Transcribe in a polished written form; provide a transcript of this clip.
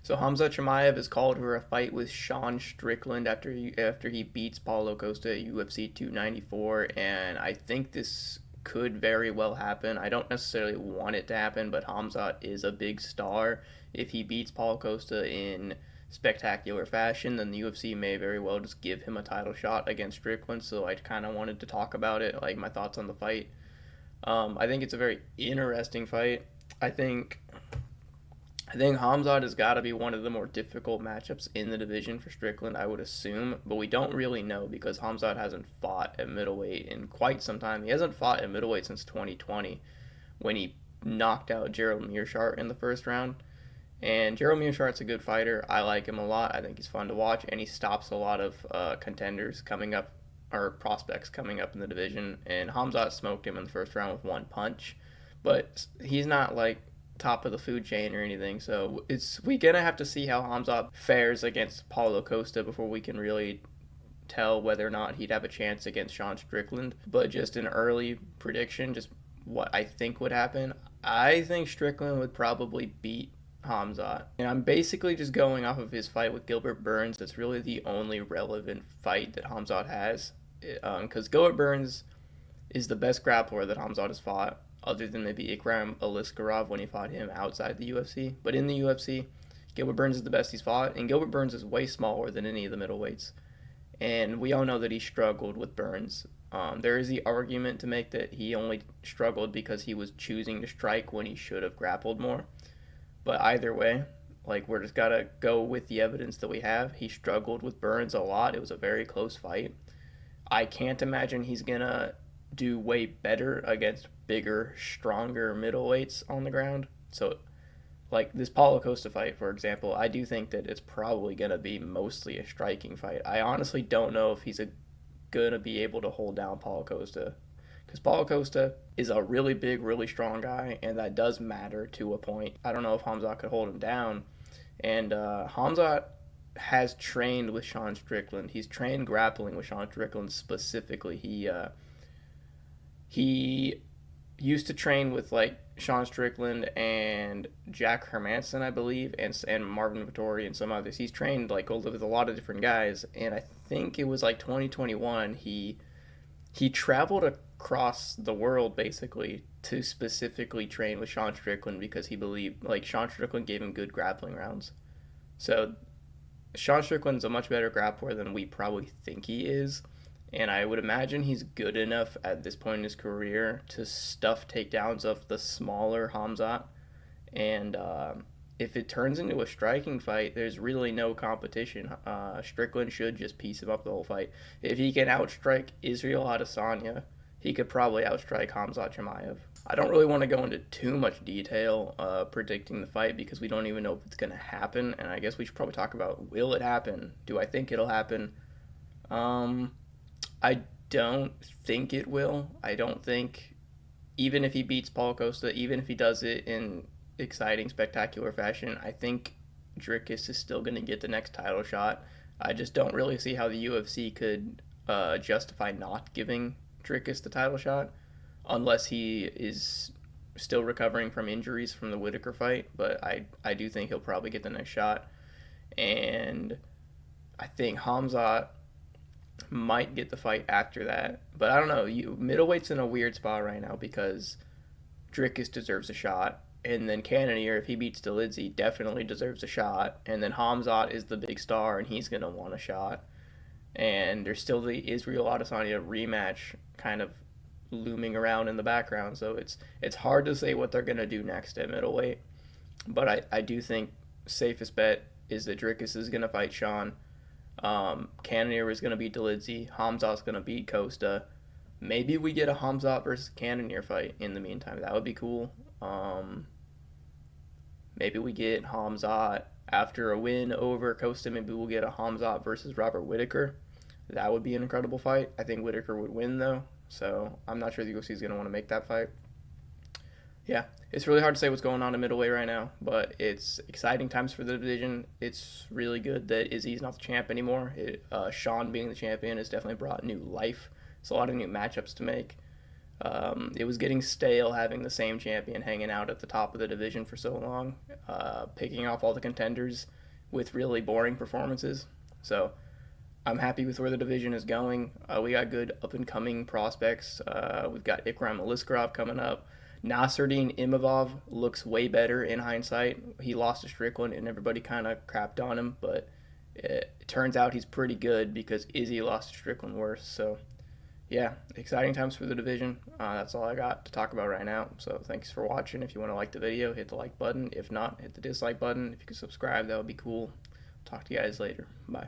So Khamzat Chimaev is called for a fight with Sean Strickland after he beats Paulo Costa at UFC 294, and I think this could very well happen. I don't necessarily want it to happen, but Khamzat is a big star. If he beats Paulo Costa in spectacular fashion, then the UFC may very well just give him a title shot against Strickland. So I kind of wanted to talk about it, like my thoughts on the fight. I think it's a very interesting fight. I think I think Hamzat has got to be one of the more difficult matchups in the division for Strickland, I would assume, but we don't really know because Hamzat hasn't fought at middleweight in quite some time. He hasn't fought at middleweight since 2020 when he knocked out Gerald Meerschaert in the first round. And Gerald Meerschaert's a good fighter. I like him a lot. I think he's fun to watch, and he stops a lot of contenders coming up or prospects coming up in the division. And Hamzat smoked him in the first round with one punch, but he's not like top of the food chain or anything. So we gonna have to see how Hamzat fares against Paulo Costa before we can really tell whether or not he'd have a chance against Sean Strickland. But just an early prediction, just what I think would happen. I think Strickland would probably beat Hamzat. And I'm basically just going off of his fight with Gilbert Burns. That's really the only relevant fight that Hamzat has. Because Gilbert Burns is the best grappler that Hamzat has fought, other than maybe Ikram Aliskerov when he fought him outside the UFC. But in the UFC, Gilbert Burns is the best he's fought, and Gilbert Burns is way smaller than any of the middleweights. And we all know that he struggled with Burns. There is the argument to make that he only struggled because he was choosing to strike when he should have grappled more. But either way, like we're just gotta go with the evidence that we have. He struggled with Burns a lot. It was a very close fight. I can't imagine he's gonna do way better against bigger, stronger middleweights on the ground. So, like this Paulo Costa fight, for example, I do think that it's probably gonna be mostly a striking fight. I honestly don't know if he's gonna be able to hold down Paulo Costa because Paulo Costa is a really big, really strong guy, and that does matter to a point. I don't know if Hamzat could hold him down, and Hamzat has trained with Sean Strickland. He's trained grappling with Sean Strickland specifically. He used to train with like Sean Strickland and Jack Hermanson, I believe, and Marvin Vittori and some others. He's trained like with a lot of different guys, and I think it was like 2021. He traveled across the world basically to specifically train with Sean Strickland because he believed like Sean Strickland gave him good grappling rounds. So Sean Strickland's a much better grappler than we probably think he is. And I would imagine he's good enough at this point in his career to stuff takedowns of the smaller Hamzat. And if it turns into a striking fight, there's really no competition. Strickland should just piece him up the whole fight. If he can outstrike Israel Adesanya, he could probably outstrike Khamzat Chimaev. I don't really want to go into too much detail predicting the fight because we don't even know if it's going to happen. And I guess we should probably talk about, will it happen? Do I think it'll happen? I don't think it will. I don't think, even if he beats Paulo Costa, even if he does it in exciting, spectacular fashion, I think Dricus is still going to get the next title shot. I just don't really see how the UFC could justify not giving Dricus the title shot unless he is still recovering from injuries from the Whitaker fight. But I do think he'll probably get the next shot. And I think Hamzat might get the fight after that. But I don't know. Middleweight's in a weird spot right now because Dricus deserves a shot. And then Cannonier, if he beats Dolidze, definitely deserves a shot. And then Hamzat is the big star, and he's going to want a shot. And there's still the Israel Adesanya rematch kind of looming around in the background. So it's hard to say what they're going to do next at middleweight. But I do think safest bet is that Dricus is going to fight Sean. Cannonier is going to beat Dolidze. Hamzat's going to beat Costa. Maybe we get a Hamzat versus Cannonier fight in the meantime. That would be cool. Maybe we get Hamzat after a win over Costa. Maybe we'll get a Hamzat versus Robert Whitaker. That would be an incredible fight. I think Whitaker would win though, so I'm not sure the UFC is going to want to make that fight. Yeah, it's really hard to say what's going on in middleweight right now, but it's exciting times for the division. It's really good that Izzy's not the champ anymore. Sean being the champion has definitely brought new life. It's a lot of new matchups to make. It was getting stale having the same champion hanging out at the top of the division for so long, picking off all the contenders with really boring performances. So I'm happy with where the division is going. We got good up and coming prospects. We've got Ikram Aliskerov coming up. Nasruddin Imavov looks way better in hindsight. He lost to Strickland and everybody kind of crapped on him, but it turns out he's pretty good because Izzy lost to Strickland worse. So yeah, exciting times for the division. That's all I got to talk about right now. So thanks for watching. If you want to like the video, hit the like button. If not, hit the dislike button. If you could subscribe, that would be cool. Talk to you guys later. Bye.